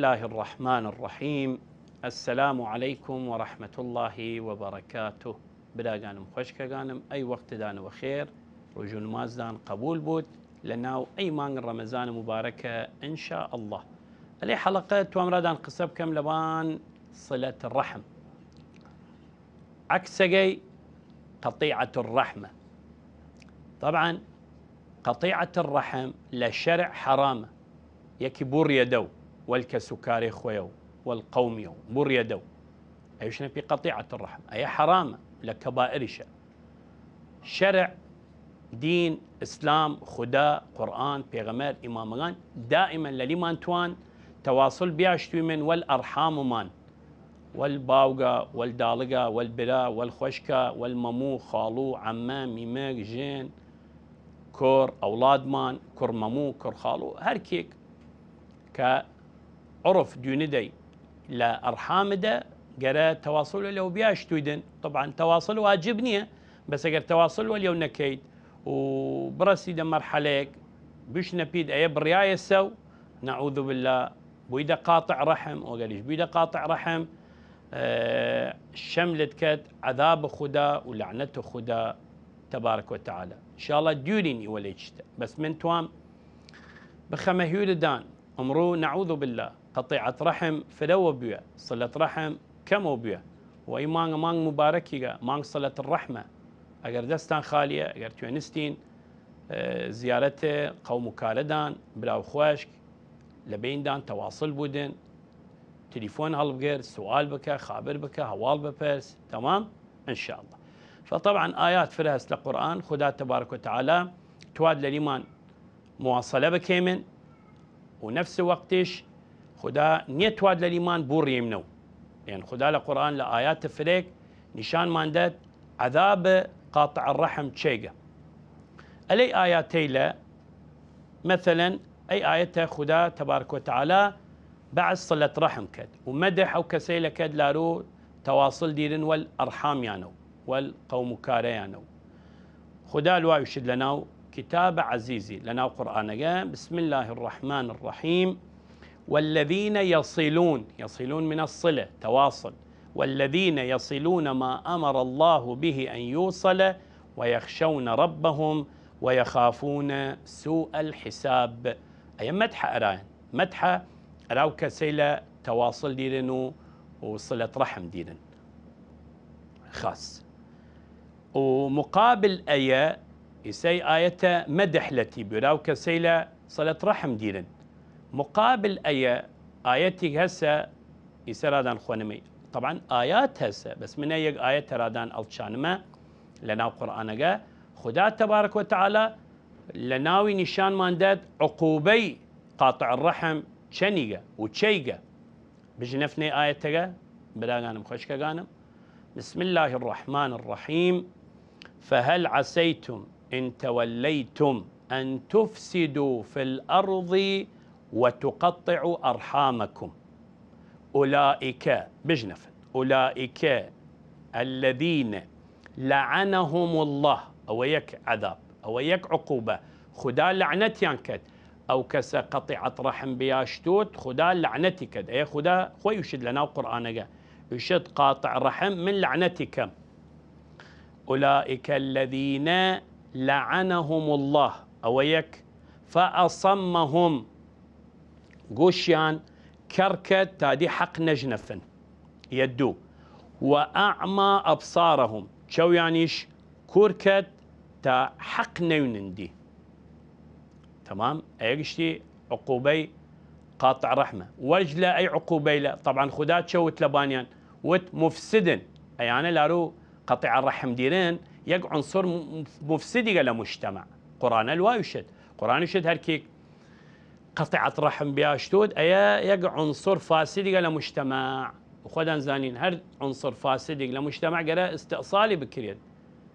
الله الرحمن الرحيم. السلام عليكم ورحمة الله وبركاته. بدا قانم خوشك قانم أي وقت دان وخير رجل مازدان قبول بود لناو أي مان رمضان مباركة إن شاء الله. علي حلقة وامرادان قصب كم لبان صلة الرحم عكسجي قطيعة الرحمة. طبعا قطيعة الرحم لشرع حرامة يكي بور يدو والكسكاري خويو والقوميو بور يدو ايش نبي قطيعة الرحم اي حرامة لكبائرشة شرع دين اسلام خدا قرآن بيغمر امامان دائما لليمان توان تواصل بياشتوي من والارحام مان والباوغا والدالغا والبرا والخوشكا والممو خالو عمام ميمك جين كور اولاد مان كور ممو كور خالو هركيك كعرف ديوندي لا ارحام ده قرا تواصل لو بياشتويدن طبعا تواصل واجبنيه بس اگر تواصل وليو نكيد وبرسي ده مرحلك بيش نبيد اي بريايه سو نعوذ بالله بيدا قاطع رحم وقاليش بيدا قاطع رحم شملت كت عذاب خدا ولعنته خدا تبارك وتعالى ان شاء الله ديوليني وليشت بس من توام بخمهيول دان امرو نعوذ بالله قطيعة رحم فلو بيا صلة رحم كم بيا وإيمان مان مباركة مان صلة الرحمة أجر دستان خالية أجر توانستين زيارته قوم كاردان بلاو خواشك لبين دان تواصل بودن تليفون هالبغير سؤال بك خابر بك هوال ببرس تمام إن شاء الله. فطبعا آيات فرهس للقرآن خدا تبارك وتعالى تواد للإيمان مواصلة بكيمن ونفس وقتش خدا نيتواد للإيمان بور يمنو يعني خدا القرآن لآيات فريق نشان ماندت عذاب قاطع الرحم تشيقة ألي آياتي لا مثلا أي آية خدا تبارك وتعالى بعد صلة رحم كد ومدح أو كسيلة كد لارو تواصل ديرن والأرحام يانو والقوم كاري يانو خدا الوا يشد لنا كتاب عزيزي لنا قرآن بسم الله الرحمن الرحيم والذين يصلون من الصلة تواصل والذين يصلون ما أمر الله به أن يوصل ويخشون ربهم ويخافون سوء الحساب أي مدح أراين مدح أراو كسيلة تواصل ديرن وصلة رحم ديرن خاص ومقابل آية يسي آية مدح التي براو كسيلة صلة رحم ديرن مقابل آياتي هسه يسرادان خوانمي طبعا آيات هسه بس من أي آية ترادان الشانما لنا قرآن خدا تبارك وتعالى لناوي نشان مانداد عقوبي قاطع الرحم شنيقة وتشيقة بجنفني آية تقا بلا غانم خشكا غانم بسم الله الرحمن الرحيم فهل عسيتم إن توليتم أن تفسدوا في الأرض وتقطعوا أرحامكم أولئك بجنفن أولئك الذين لعنهم الله أو يك عذاب أو يك عقوبة خدا لعنتي ينكد أو كس قطعة رحم بياشتوت خدا لعنتي كد أي خدا خوي يشد لنا القرآن يشد قاطع رحم من لعنتك أولئك الذين لعنهم الله أو يك فأصمهم قوشيان كركت تادي حق نجنفن يدو وأعمى أبصارهم شو يعنيش كوركت تا حق نيونندي تمام ايشتي عقوبي قاطع رحمة وجلة أي عقوبي لا طبعا خدات شوت لبانيان وت مفسدن أي أنا لارو قطع الرحم ديرين يق عنصر مفسدي لمجتمع قرآن الوايشد قرآن يشد هركيك قطعة رحم بياشتود أيا يقع عنصر فاسدي لمجتمع وخدان زانين هر عنصر فاسدي لمجتمع قرا استئصالي بكريد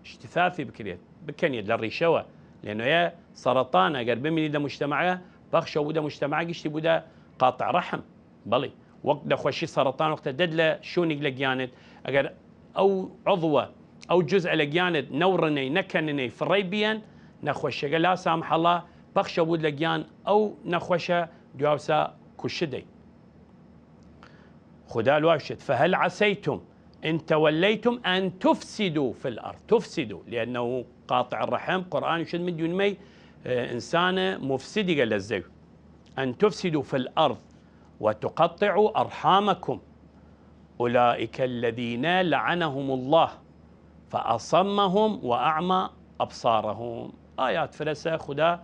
اشتثاثي بكريد بكنيد للريشوة لأنه يا سرطان أجر بمني ده مجتمعه بخشوا بودا مجتمعه قشتي بودا قاطع رحم بلي وقت ده خوشي سرطان وقت ددله شوني لقيانت أجر أو عضوة أو جزء لقيانت نورني نكنني في الريبيان نخوش لا سامح الله بخشة بود لقيان أو نخوشة جوابسا كشدي خدا الواشد فهل عسيتم إن توليتم أن تفسدوا في الأرض. تفسدوا لأنه قاطع الرحم قرآن يشد من دون مي إنسان مفسد قال الزيو أن تفسدوا في الأرض وتقطعوا أرحامكم أولئك الذين لعنهم الله فأصمهم وأعمى أبصارهم. آيات فرسة خدا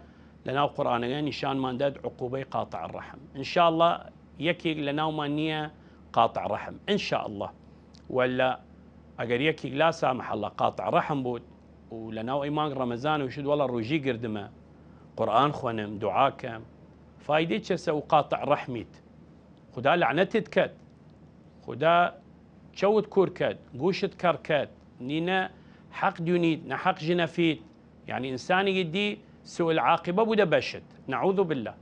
لنا قرآن نشان ما ندد عقوبة قاطع الرحم إن شاء الله يكي لنا مانية قاطع رحم إن شاء الله ولا أجر يكي لا سامح الله قاطع رحم بود ولنا إيمان رمضان وشد والله الرجي قردمه قرآن خونم دعاكم فايدة شسو قاطع رحميت خدا لعنتت كد خدا شوت كور كد قوشت كر كد نينا حق ديونيت نحق جنفيت يعني إنسان يدي سوء العاقبة بودا بشت نعوذ بالله.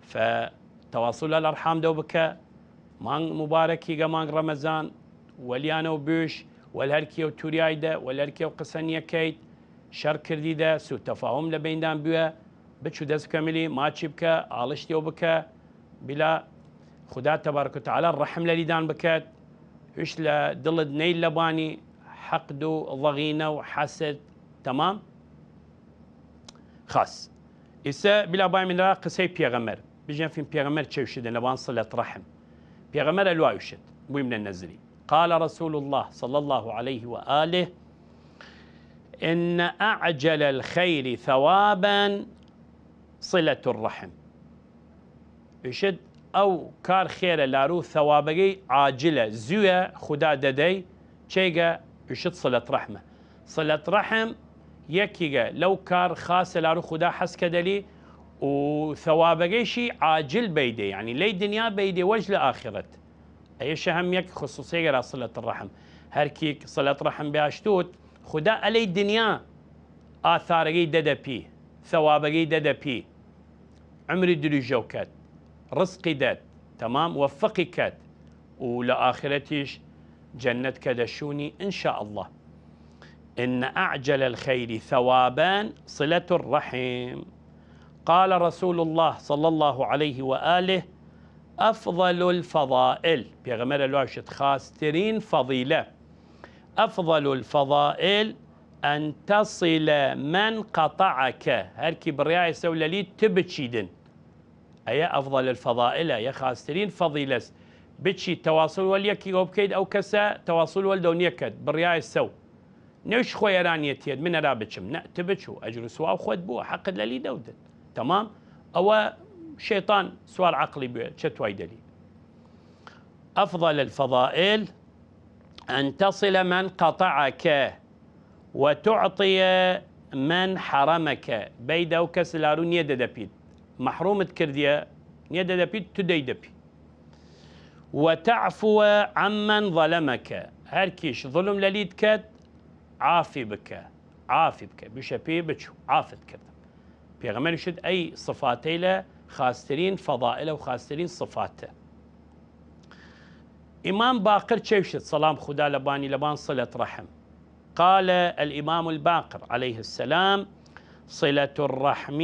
فتواصل الأرحام دو بك مان مباركي مان رمضان وليانا وبوش والهركي وتوريايدا والهركي وقسنية كيت شر كرديدا سوء تفاهم لبين دان بيها بتشو دز كاملي ما تشبك عالشتي وبك بلا خدا تبارك وتعالى الرحم لليدان بكات ايش لا ضل نيل لباني حقد وضغينه وحسد تمام خاص إسا بلا باي من لا قصي بيغمر بيجي في بيغمر تشوشد لبان صلة رحم بيغمر الوايشد مو من النزلي قال رسول الله صلى الله عليه وآله إن أعجل الخير ثوابا صلة الرحم يشد أو كار خير لارو ثوابقي عاجلة زوية خدا ددي شيقة يشد صلة رحمة. صلة رحم يكيقة لو كار خاص لارو خدا حس كدلي وثوابقي شي عاجل بيدي يعني لي دنيا بيدي وجه لآخرة أي شهم يك خصوصية على صلة الرحم هركيك صلة رحم باشتوت خدا علي دنيا آثارقي ددا بي ثوابقي ددا بي عمري دلو جوكات رزقي داد تمام وفقي كات ولآخرتيش جنة كدشوني إن شاء الله. إن أعجل الخير ثوابا صلة الرحم. قال رسول الله صلى الله عليه وآله أفضل الفضائل بيغمر الواشد خاسترين فضيلة أفضل الفضائل أن تصل من قطعك هركي برياء سولة لي تبتشيدن أي أفضل الفضائل يا خاسترين فضيلة بتشي تواصل واليكي وبكيد أو كسا تواصل والدون يكد برياء السو نوش خويران يتيد من رابتشم نأتبتشو أجر سوا وخد بو حق للي دودت تمام أو شيطان سؤال عقلي بشتوي دلي. أفضل الفضائل أن تصل من قطعك وتعطي من حرمك بيدا وكسلارو نيدا دبيد محرومة كردية نيدا دبيد تدي دبي وتعفو عمن ظلمك هركيش ظلم لليد كد عافي بك بشبي بتشو عافت كذا بيغمر يشد أي صفاتي له خاسترين فضائله وخاسترين صفاته. إمام باقر تشيشت صلام خدا لباني لبان صلة رحم قال الإمام الباقر عليه السلام صلة الرحم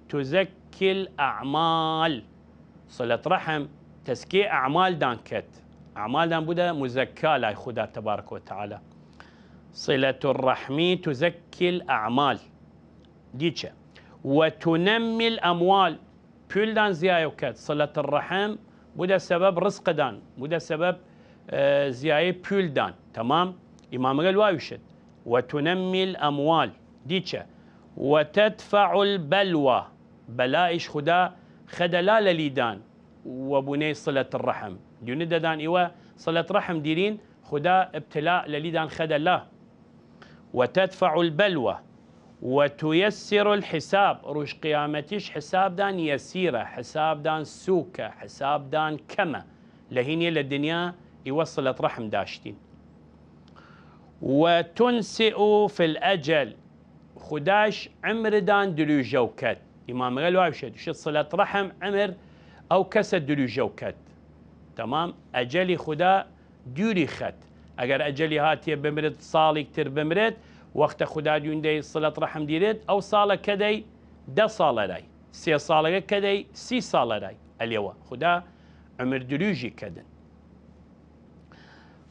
تزكي الأعمال. صلة رحم تزكي أعمال دان كت أعمال دان بودا مزكاة لا خدا تبارك وتعالى. صلة الرحم تزكي الأعمال ديتشا وتنمي الأموال بول دان زيايو كت صلة الرحم بودا سبب رزق دان بودا سبب زياي بول دان تمام إمام الوايشد وتنمي الأموال ديتشا وتدفع البلوى بلائش خدا خدلا لليدان وبني صلة الرحم دون دان إيوا صلة رحم ديرين خدا ابتلاء لليدان خدلا وتدفع البلوى وتيسر الحساب روش قيامتيش حساب دان يسيرة حساب دان سوكة حساب دان كما لهيني للدنيا يوصلت رحم داشتين وتنسئ في الأجل خداش عمر دان دلو جوكت إمام غلو عوشد شد صلة رحم عمر أو كسد دلو جوكت تمام أجلي خدا دوري خت أجر أجلي هاتي بمرد صالي كتر بمرد وقت خدا دون دي صلة رحم ديرد أو صالة كدي ده صالة راي سي صالة كدي سي صالة راي اليوم خدا عمر دلوجي كدن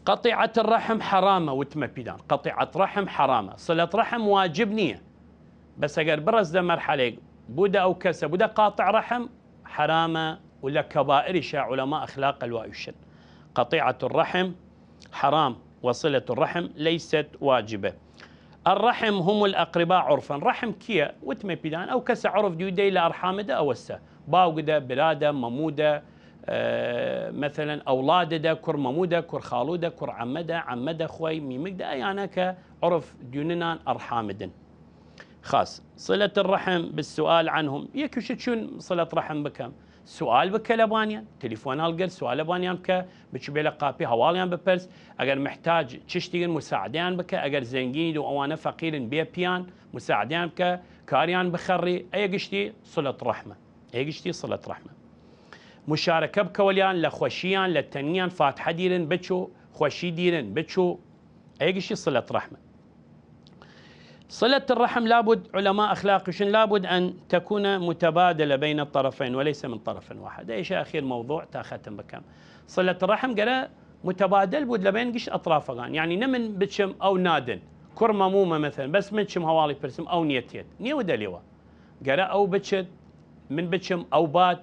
قطيعة الرحم حرامة وتم بيدان، قطيعة رحم حرامة، صلة رحم واجب نية، بس اگر برز ده مرحلة بودا أو كسا بودا قاطع رحم حرامة ولا كبائر شاع علماء أخلاق الوايشن. قطيعة الرحم حرام وصلة الرحم ليست واجبة. الرحم هم الأقرباء عرفا، رحم كيا وتم بيدان أو كسا عرف ديودي لأرحامده أو السا باوغدا بلاده مموده مثلا أولاده كر مموده كر خالوده كر عمده خوي ميمقدا أيانا عرف ديوننا أرحامدن خاص. صلة الرحم بالسؤال عنهم يكو شون صلة رحم بكم سؤال بك لبانيان تليفون القر سؤال لبانيان بك بتشبيل قابي حواليان ببرس اگر محتاج تشتغل مساعدين بك اگر زنجين وانا فقير بيبيان مساعدين بك كاريان بخري اي قشتي صلة رحمة اي قشتي صلة رحمة. مشاركة بك وليان لخوشيان للتنيان فاتحة ديرن بتشو خوشي ديرن بتشو اي قشتي صلة رحمة. صلة الرحم لابد علماء أخلاق شن لابد أن تكون متبادلة بين الطرفين وليس من طرف واحد. أي شيء أخير موضوع تاختم بكم صلة الرحم قال متبادل بود لبين قش أطرافها يعني نمن بتشم أو نادن كر ممومة مثلا بس من شم هوالي برسم أو نيتيت نيو دليوا قال أو بتشد من بتشم أو بات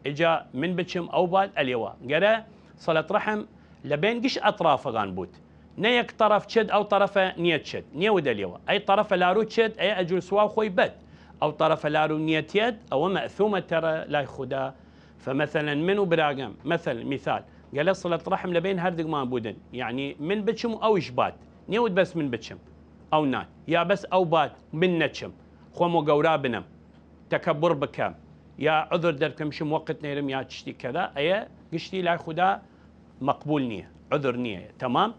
إجا من بتشم أو بات اليوا قال صلة رحم لبين قش أطرافها بود نيك طرف تشد او طرف نيت شد نيو دليوا اي طرف لارو تشد اي اجل سوا خوي بد او طرف لارو نيت يد او ماثومه ترى لا يخدا. فمثلا منو براقم مثلا مثال قال صلة رحم لبين هردق ما بودن يعني من بتشم او اجبات نيود بس من بتشم او نات يا بس او بات من نتشم خومو قورا بنم تكبر بكام يا عذر دركم شم وقت نيرم يا تشتي كذا اي قشتي لا يخدا مقبول نيه عذر نيه تمام.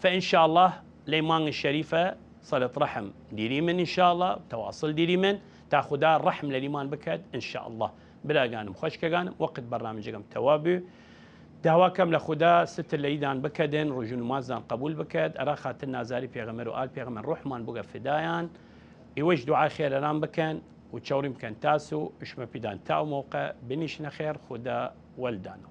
فإن شاء الله ليمان الشريفة صلة رحم ديري من إن شاء الله تواصل ديري من تاخذها الرحم للإيمان بكد إن شاء الله بلا قانم خوش كقانم وقت برنامجكم توابي دهواكم لخدا ست الليدان بكدن رجون مازان قبول بكد أراخات النازاري بيغمر وآل بيغمر روح مان بقى فدايان يوج دعاء خير الان بكن وتشاوري مكان تاسو إشما بيدان تاو موقع بنيشنا خير خدا ولدانو.